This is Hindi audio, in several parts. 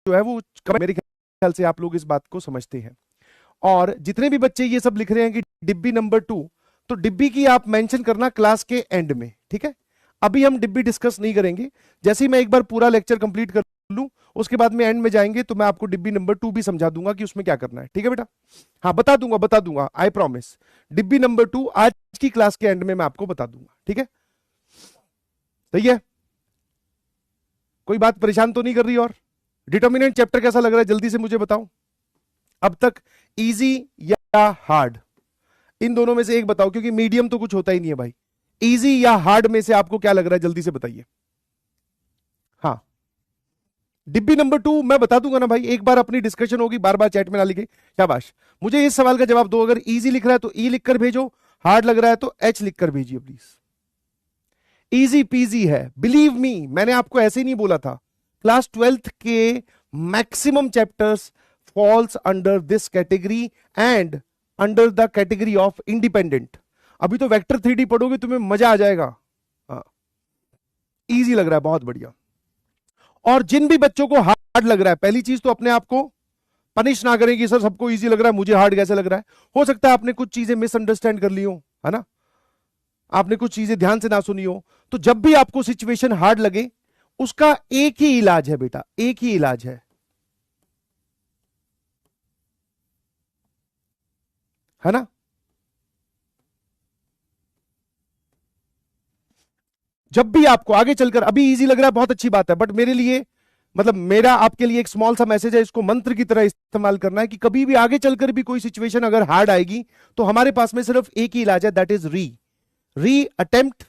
जो है वो मेरे ख्याल से आप लोग इस बात को समझते हैं। और जितने भी बच्चे ये सब लिख रहे हैं कि डिब्बी नंबर 2, तो डिब्बी की आप मेंशन करना क्लास के एंड में, ठीक है। अभी हम डिब्बी डिस्कस नहीं करेंगे, जैसे ही मैं एक बार पूरा लेक्चर कंप्लीट कर लूं उसके बाद में एंड में जाएंगे तो मैं आपको डिब्बी नंबर 2 भी समझा दूंगा कि उसमें क्या करना है, ठीक है बेटा। हाँ बता दूंगा, आई प्रॉमिस। डिब्बी नंबर 2 आज की क्लास के एंड में मैं आपको बता दूंगा, ठीक है। सही है, कोई बात परेशान तो नहीं कर रही। और डिटर्मिनेंट चैप्टर कैसा लग रहा है जल्दी से मुझे बताओ, अब तक इजी या हार्ड, इन दोनों में से एक बताओ, क्योंकि मीडियम तो कुछ होता ही नहीं है भाई। इजी या हार्ड में से आपको क्या लग रहा है जल्दी से बताइए। हाँ डिब्बी नंबर 2 मैं बता दूंगा ना भाई, एक बार अपनी डिस्कशन होगी, बार बार चैट में ना लिखे। शाबाश, मुझे इस सवाल का जवाब दो। अगर इजी लिख रहा है तो ई लिखकर भेजो, हार्ड लग रहा है तो एच लिखकर भेजिए प्लीज। इजी पीजी है, बिलीव मी, मैंने आपको ऐसे ही नहीं बोला था। क्लास 12th के maximum chapters falls under this category and under the category of independent. अभी तो वेक्टर 3D पढ़ोगे तुम्हें मजा आ जाएगा। इजी लग रहा है, बहुत बढ़िया। और जिन भी बच्चों को हार्ड लग रहा है, पहली चीज तो अपने आप को पनिश ना करें कि सर सबको इजी लग रहा है मुझे हार्ड कैसे लग रहा है। हो सकता है आपने कुछ चीजें मिसअंडरस्टैंड कर ली हो, है ना, आपने कुछ चीजें ध्यान से ना सुनी हो। तो जब भी आपको सिचुएशन हार्ड लगे उसका एक ही इलाज है बेटा, एक ही इलाज है ना। जब भी आपको आगे चलकर, अभी इजी लग रहा है बहुत अच्छी बात है, बट मेरे लिए मतलब मेरा आपके लिए एक स्मॉल सा मैसेज है, इसको मंत्र की तरह इस्तेमाल करना है कि कभी भी आगे चलकर भी कोई सिचुएशन अगर हार्ड आएगी तो हमारे पास में सिर्फ एक ही इलाज है, दैट इज री अटेम्प्ट।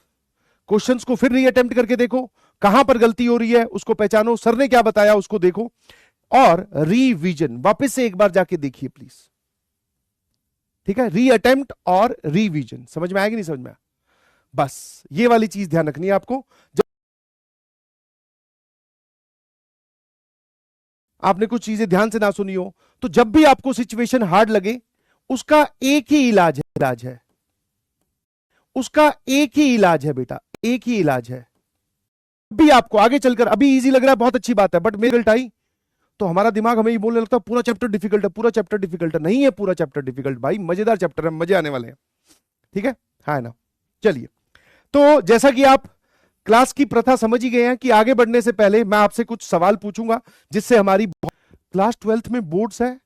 क्वेश्चंस को फिर री अटेम्प्ट करके देखो, कहां पर गलती हो रही है उसको पहचानो, सर ने क्या बताया उसको देखो, और रिवीजन वापस से एक बार जाके देखिए प्लीज, ठीक है। री अटेम्प्ट और रिवीजन, समझ में आएगी नहीं समझ में, बस ये वाली चीज ध्यान रखनी है आपको। जब आपने कुछ चीजें ध्यान से ना सुनी हो तो जब भी आपको सिचुएशन हार्ड लगे उसका एक ही इलाज है, उसका एक ही इलाज है बेटा, एक ही इलाज है। भी आपको आगे चलकर, अभी इजी लग रहा है बहुत अच्छी बात है, बट मेरी रिजल्ट आई तो हमारा दिमाग हमें ये बोलने लगता है पूरा चैप्टर डिफिकल्ट है, पूरा चैप्टर डिफिकल्ट है। नहीं है पूरा चैप्टर डिफिकल्ट भाई, मजेदार चैप्टर है, मजे आने वाले हैं, ठीक है। हाँ ना, चलिए। तो जैसा कि आप क्लास की प्रथा समझ ही गए हैं कि आगे बढ़ने से पहले मैं आपसे कुछ सवाल पूछूंगा जिससे हमारी क्लास 12th में बोर्ड्स है,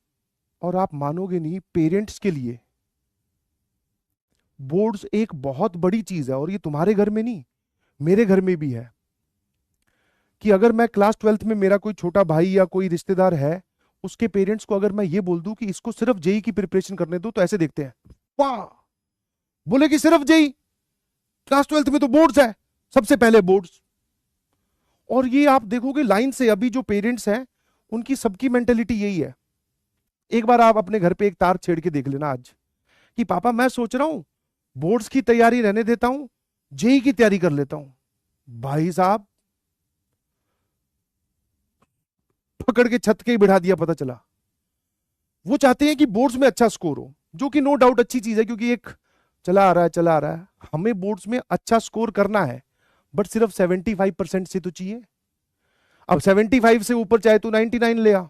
और आप मानोगे नहीं पेरेंट्स के लिए बोर्ड्स एक बहुत बड़ी चीज है। और ये तुम्हारे घर में नहीं, मेरे घर में भी है, कि अगर मैं क्लास 12th में, मेरा कोई छोटा भाई या कोई रिश्तेदार है, उसके पेरेंट्स को अगर मैं ये बोल दूं कि इसको सिर्फ जेई की प्रिपरेशन करने दो, तो ऐसे देखते हैं, वाह, बोले कि सिर्फ जेई, क्लास 12th में तो बोर्ड्स है, सबसे पहले बोर्ड्स। और ये आप देखोगे लाइन से अभी जो पेरेंट्स हैं उनकी सबकी मेंटेलिटी यही है। एक बार आप अपने घर पे एक तार छेड़ के देख लेना आज, कि पापा मैं सोच रहा हूं बोर्ड्स की तैयारी रहने देता हूं, जेई की तैयारी कर लेता हूं। भाई साहब पकड़ के छत के ही बिठा दिया, पता चला। वो चाहते हैं कि बोर्ड्स में अच्छा स्कोर हो, जो कि नो डाउट अच्छी चीज है, क्योंकि एक चला आ रहा है, हमें बोर्ड्स में अच्छा स्कोर करना है, बट सिर्फ 75% से तो चाहिए। अब 75 से ऊपर चाहे तो 99 ले आ।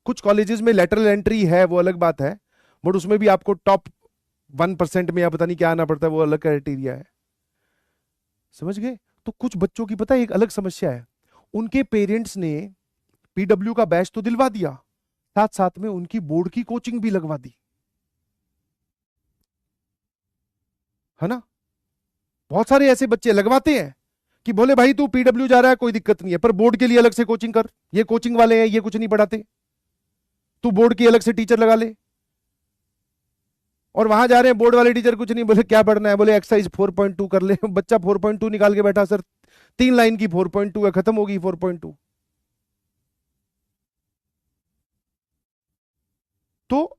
कुछ कॉलेजेस में लेटरल एंट्री है, वो अलग बात है, बट उसमें भी आपको टॉप 1% में या पता नहीं क्या आना पड़ता है, वो अलग क्राइटेरिया है, समझ गए। तो कुछ बच्चों की पता है एक अलग समस्या है, उनके पेरेंट्स ने पीडब्ल्यू का बैच तो दिलवा दिया, साथ साथ में उनकी बोर्ड की कोचिंग भी लगवा दी, है ना। बहुत सारे ऐसे बच्चे लगवाते हैं कि बोले भाई तू पीडब्ल्यू जा रहा है कोई दिक्कत नहीं है, पर बोर्ड के लिए अलग से कोचिंग कर, ये कोचिंग वाले हैं ये कुछ नहीं पढ़ाते, तू बोर्ड की अलग से टीचर लगा ले। और वहां जा रहे हैं बोर्ड वाले टीचर कुछ नहीं, बोले क्या पढ़ना है, बोले एक्सरसाइज 4.2 कर ले। बच्चा 4.2 निकाल के बैठा, सर 3 लाइन की 4.2 है, खत्म होगी 4.2। तो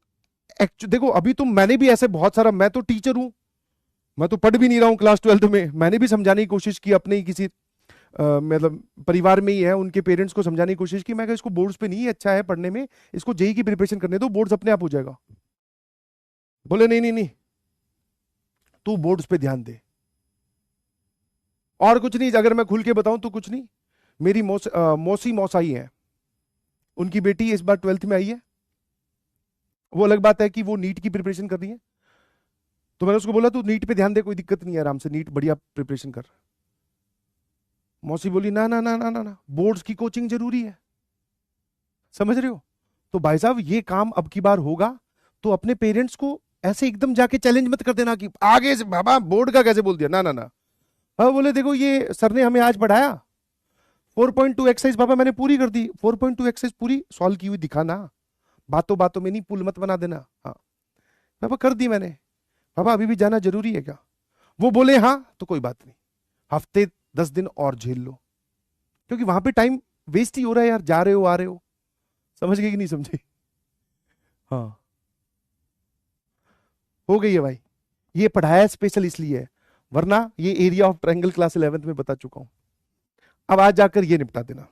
देखो अभी तुम, मैंने भी ऐसे बहुत सारा, मैं तो टीचर हूं, मैं तो पढ़ भी नहीं रहा हूं क्लास 12th में, मैंने भी समझाने की कोशिश की अपने ही किसी मतलब परिवार में ही है, उनके पेरेंट्स को समझाने की कोशिश की, मैं कहा इसको बोर्ड्स पे नहीं अच्छा है पढ़ने में, इसको जेई की प्रिपरेशन करने दो, बोर्ड्स अपने आप हो जाएगा। बोले नहीं नहीं नहीं, तू बोर्ड्स पे ध्यान दे। और कुछ नहीं, अगर मैं खुल के बताऊं तो कुछ नहीं, मेरी मौसी मौसाई है, उनकी बेटी इस बार 12th में आई है। वो अलग बात है कि वो नीट की प्रिपरेशन कर रही है, तो मैंने उसको बोला तू नीट पे ध्यान दे, कोई दिक्कत नहीं है, आराम से नीट बढ़िया प्रिपरेशन कर। मौसी बोली ना ना ना ना ना ना, बोर्ड्स की कोचिंग जरूरी है, समझ रहे हो। तो भाई साहब ये काम अब की बार होगा तो अपने पेरेंट्स को ऐसे एकदम जाके चैलेंज मत कर देना कि आगे से बाबा बोर्ड का कैसे बोल दिया, ना ना ना। हाँ बोले देखो ये सर ने हमें आज पढ़ाया 4.2 एक्सरसाइज पापा मैंने पूरी कर दी, 4.2 एक्सरसाइज पूरी सॉल्व की हुई दिखाना, बातों बातों में नहीं पुल मत बना देना। हाँ पापा कर दी मैंने, पापा अभी भी जाना जरूरी है क्या? वो बोले हाँ तो कोई बात नहीं, हफ्ते 10 दिन और झेल लो, क्योंकि वहां पे टाइम वेस्ट ही हो रहा है यार, जा रहे हो आ रहे हो। समझ गए कि नहीं समझे? हाँ हो गई है भाई, ये पढ़ाया स्पेशल इसलिए है, वरना ये area of triangle class 11th में बता चुका हूं। अब आज जाकर ये निपटा देना।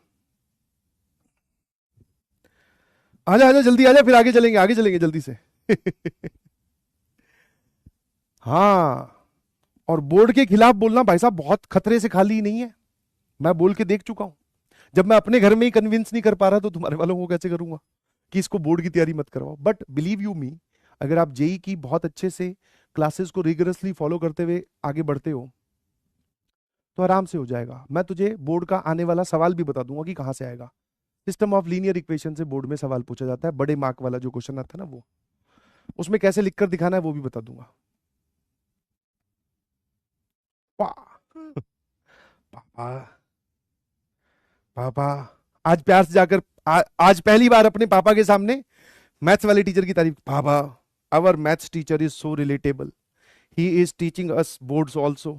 आजा आजा जल्दी आजा, फिर आगे चलेंगे जल्दी से। हाँ, और बोर्ड के खिलाफ बोलना भाई साहब बहुत खतरे से खाली नहीं है, मैं बोल के देख चुका हूं। जब मैं अपने घर में ही कन्विंस नहीं कर पा रहा तो तुम्हारे वालों को कैसे करूंगा कि इसको बोर्ड की तैयारी मत करवाओ। बट बिलीव यू मी, अगर आप जेई की बहुत अच्छे से क्लासेस को रिगरसली फॉलो करते हुए आगे बढ़ते हो तो आराम से हो जाएगा। मैं तुझे बोर्ड का आने वाला सवाल भी बता दूंगा कि कहां से आएगा। सिस्टम ऑफ लीनियर इक्वेशन से बोर्ड में सवाल पूछा जाता है, बड़े मार्क वाला जो क्वेश्चन आता है ना, वो उसमें कैसे लिखकर दिखाना है वो भी बता दूंगा। पापा पापा आज प्यार से जाकर आज पहली बार अपने पापा के सामने मैथ्स वाले टीचर की तारीफ, papa our maths teacher is so relatable, he is teaching us boards also,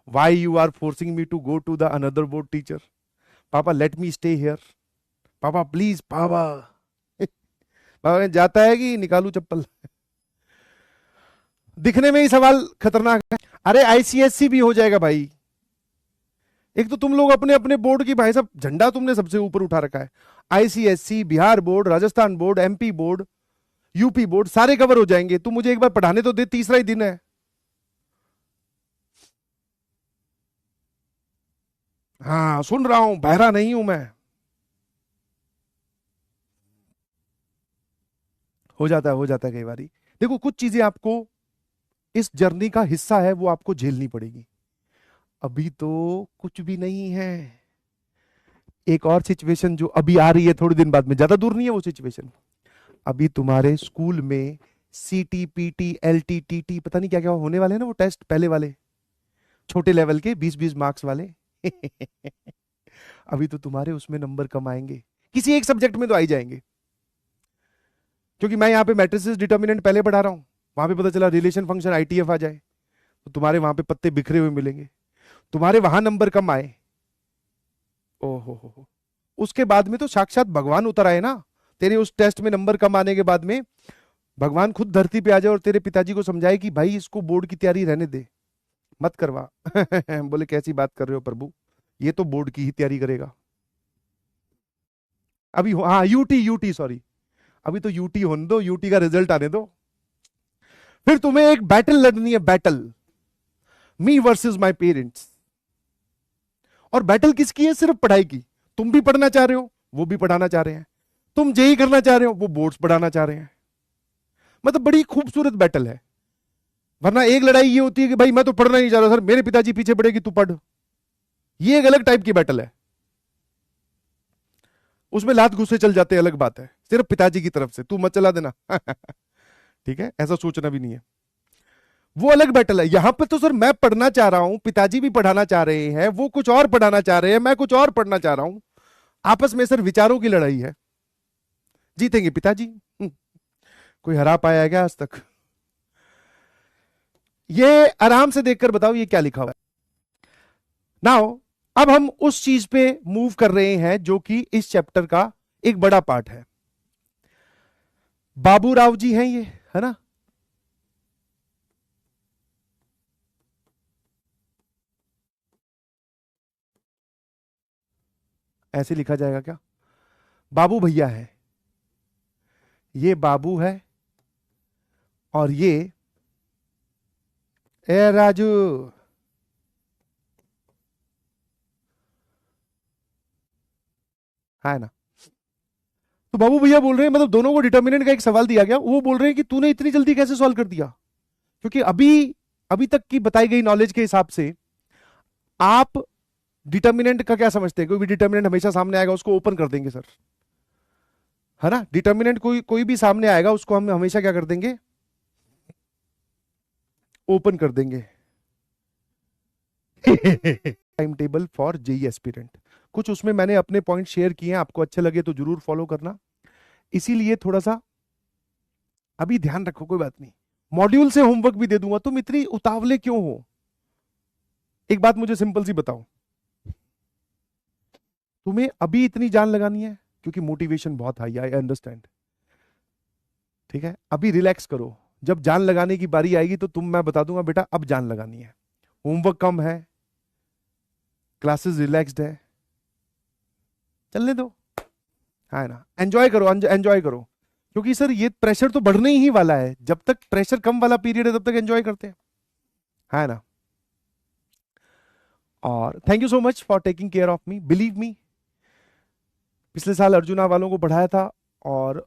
why you are forcing me to go to the another board teacher, papa let me stay here, papa please papa. पापा जाता है कि निकालू चप्पल। दिखने में ही सवाल खतरनाक है। अरे आईसीएससी भी हो जाएगा भाई, एक तो तुम लोग अपने अपने बोर्ड की भाई साहब झंडा तुमने सबसे ऊपर उठा रखा है। ICSC, Bihar board, Rajasthan board, MP board, UP board सारे कवर हो जाएंगे। तू मुझे एक बार पढ़ाने तो दे, तीसरा ही दिन है। हाँ सुन रहा हूं, बहरा नहीं हूं मैं। हो जाता है कई बारी। देखो कुछ चीजें आपको इस जर्नी का हिस्सा है, वो आपको झेलनी पड़ेगी। अभी तो कुछ भी नहीं है। एक और सिचुएशन जो अभी आ रही है थोड़ी दिन बाद में, ज्यादा दूर नहीं है वो सिचुएशन। अभी तुम्हारे स्कूल में सीटी पीटी एलटी टीटी पता नहीं क्या क्या होने वाले हैं ना, वो टेस्ट पहले वाले छोटे लेवल के 20-20 मार्क्स वाले। अभी तो तुम्हारे उसमें नंबर कम आएंगे, किसी एक सब्जेक्ट में तो आ ही जाएंगे, क्योंकि मैं यहाँ पे मैट्रिसेस डिटर्मिनेंट पहले पढ़ा रहा हूं। वहां पे पता चला रिलेशन फंक्शन आईटीएफ आ जाए तो तुम्हारे वहां पे पत्ते बिखरे हुए मिलेंगे, तुम्हारे वहां नंबर कम आए। ओहो हो, उसके बाद में तो साक्षात भगवान उतर आए ना, तेरे उस टेस्ट में नंबर कम आने के बाद में भगवान खुद धरती पे आ जाए और तेरे पिताजी को समझाए कि भाई इसको बोर्ड की तैयारी रहने दे, मत करवा। बोले कैसी बात कर रहे हो प्रभु, ये तो बोर्ड की ही तैयारी करेगा। अभी हाँ यूटी यूटी सॉरी, अभी तो यूटी होने दो, यूटी का रिजल्ट आने दो, फिर तुम्हें एक बैटल लड़नी है, battle me versus my parents. और बैटल किसकी है? सिर्फ पढ़ाई की। तुम भी पढ़ना चाह रहे हो, वो भी पढ़ाना चाह रहे हैं, तुम जेई करना चाह रहे हो, वो बोर्ड्स पढ़ाना चाह रहे हैं। मतलब बड़ी खूबसूरत बैटल है। वरना एक लड़ाई ये होती है कि भाई मैं तो पढ़ना नहीं चाह रहा सर, मेरे पिताजी पीछे पड़ेगी तू पढ़, ये एक अलग टाइप की बैटल है, उसमें लात गुस्से चल जाते हैं, अलग बात है, सिर्फ पिताजी की तरफ से तू मत चला देना। ठीक है, ऐसा सोचना भी नहीं है, वो अलग बैटल है। यहां पे तो सर मैं पढ़ना चाह रहा हूं, पिताजी भी पढ़ाना चाह रहे हैं, वो कुछ और पढ़ाना चाह रहे हैं, मैं कुछ और पढ़ना चाह रहा हूं, आपस में सर विचारों की लड़ाई है। जीतेंगे पिताजी। कोई हरा पाया है क्या आज तक? ये आराम से देखकर बताओ ये क्या लिखा हुआ है। नाउ अब हम उस चीज पे मूव कर रहे हैं जो कि इस चैप्टर का एक बड़ा पार्ट है। बाबूराव जी हैं ये, है ना? ऐसे लिखा जाएगा क्या? बाबू भैया है, ये बाबू है, और ये ए राजू, है ना। तो बाबू भैया बोल रहे हैं मतलब दोनों को डिटर्मिनेंट का एक सवाल दिया गया, वो बोल रहे हैं कि तूने इतनी जल्दी कैसे सॉल्व कर दिया, क्योंकि अभी अभी तक की बताई गई नॉलेज के हिसाब से आप डिटर्मिनेंट का क्या समझते हैं? कोई भी डिटर्मिनेंट हमेशा सामने आएगा उसको ओपन कर देंगे सर, है ना। डिटर्मिनेंट कोई कोई भी सामने आएगा उसको हम हमेशा क्या कर देंगे? ओपन कर देंगे। Time table for JEE aspirant, कुछ उसमें मैंने अपने पॉइंट शेयर किए हैं, आपको अच्छे लगे तो जरूर फॉलो करना। इसीलिए थोड़ा सा अभी ध्यान रखो, कोई बात नहीं, मॉड्यूल से होमवर्क भी दे दूंगा, तुम इतनी उतावले क्यों हो? एक बात मुझे सिंपल सी बताओ, तुम्हें अभी इतनी जान लगानी है क्योंकि मोटिवेशन बहुत हाई, आई अंडरस्टैंड, ठीक है। अभी रिलैक्स करो, जब जान लगाने की बारी आएगी तो मैं बता दूंगा बेटा अब जान लगानी है, होमवर्क कम है, क्लासेस रिलैक्स्ड है, चलने दो, है ना। एंजॉय करो, एंजॉय करो, क्योंकि सर ये प्रेशर तो बढ़ने ही वाला है, जब तक प्रेशर कम वाला पीरियड है तब तक एंजॉय करते हैं, है ना। और thank you so much for taking care of me, believe me, पिछले साल अर्जुना वालों को पढ़ाया था और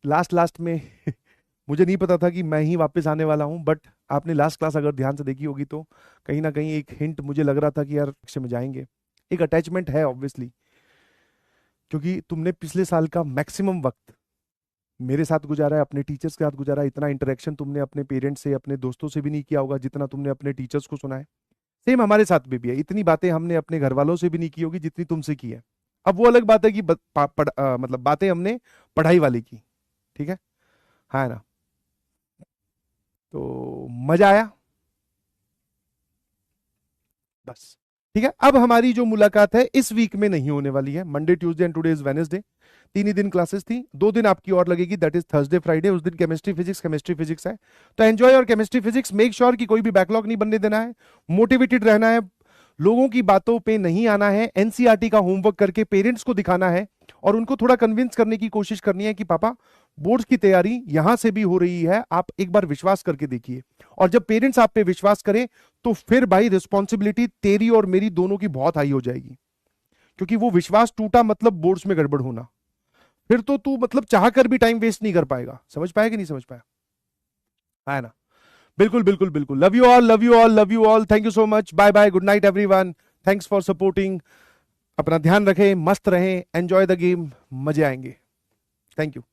लास्ट में मुझे नहीं पता था कि मैं ही वापस आने वाला हूं, बट आपने लास्ट क्लास अगर ध्यान से देखी होगी तो कहीं ना कहीं एक हिंट मुझे लग रहा था कि यार कक्षा में जाएंगे, एक अटैचमेंट है ऑब्वियसली, क्योंकि तुमने पिछले साल का मैक्सिमम वक्त मेरे साथ गुजारा है, अपने टीचर्स के साथ गुजारा है, इतना इंटरेक्शन तुमने अपने पेरेंट्स से, अपने दोस्तों से भी नहीं किया होगा जितना तुमने अपने टीचर्स को सुना है। सेम हमारे साथ भी है, इतनी बातें हमने अपने घर वालों से भी नहीं की होगी जितनी तुमसे की है। अब वो अलग बात है कि मतलब बातें हमने पढ़ाई वाली की, ठीक है ना। तो मजा आया बस, ठीक है। अब हमारी जो मुलाकात है इस वीक में नहीं होने वाली है, Monday Tuesday and today is Wednesday, 3 ही दिन क्लासेस थी, 2 दिन आपकी और लगेगी, दैट इज थर्सडे फ्राइडे, उस दिन केमिस्ट्री फिजिक्स है। तो एंजॉय और केमिस्ट्री फिजिक्स, मेक श्योर कि कोई भी बैकलॉग नहीं बनने देना है, मोटिवेटेड रहना है, लोगों की बातों पे नहीं आना है, एनसीईआरटी का होमवर्क करके पेरेंट्स को दिखाना है और उनको थोड़ा कन्विंस करने की कोशिश करनी है कि पापा बोर्ड्स की तैयारी यहां से भी हो रही है, आप एक बार विश्वास करके देखिए। और जब पेरेंट्स आप पे विश्वास करें तो फिर भाई रिस्पॉन्सिबिलिटी तेरी और मेरी दोनों की बहुत हाई हो जाएगी, क्योंकि वो विश्वास टूटा मतलब बोर्ड्स में गड़बड़ होना, फिर तो तू मतलब चाह कर भी टाइम वेस्ट नहीं कर पाएगा। समझ पाया कि नहीं समझ पाया, है ना। बिल्कुल बिल्कुल बिल्कुल, love you all, love you all, love you all, thank you so much, bye bye, good night everyone, thanks for supporting, अपना ध्यान रखें, मस्त रहें, एंजॉय द गेम, मजे आएंगे, थैंक यू।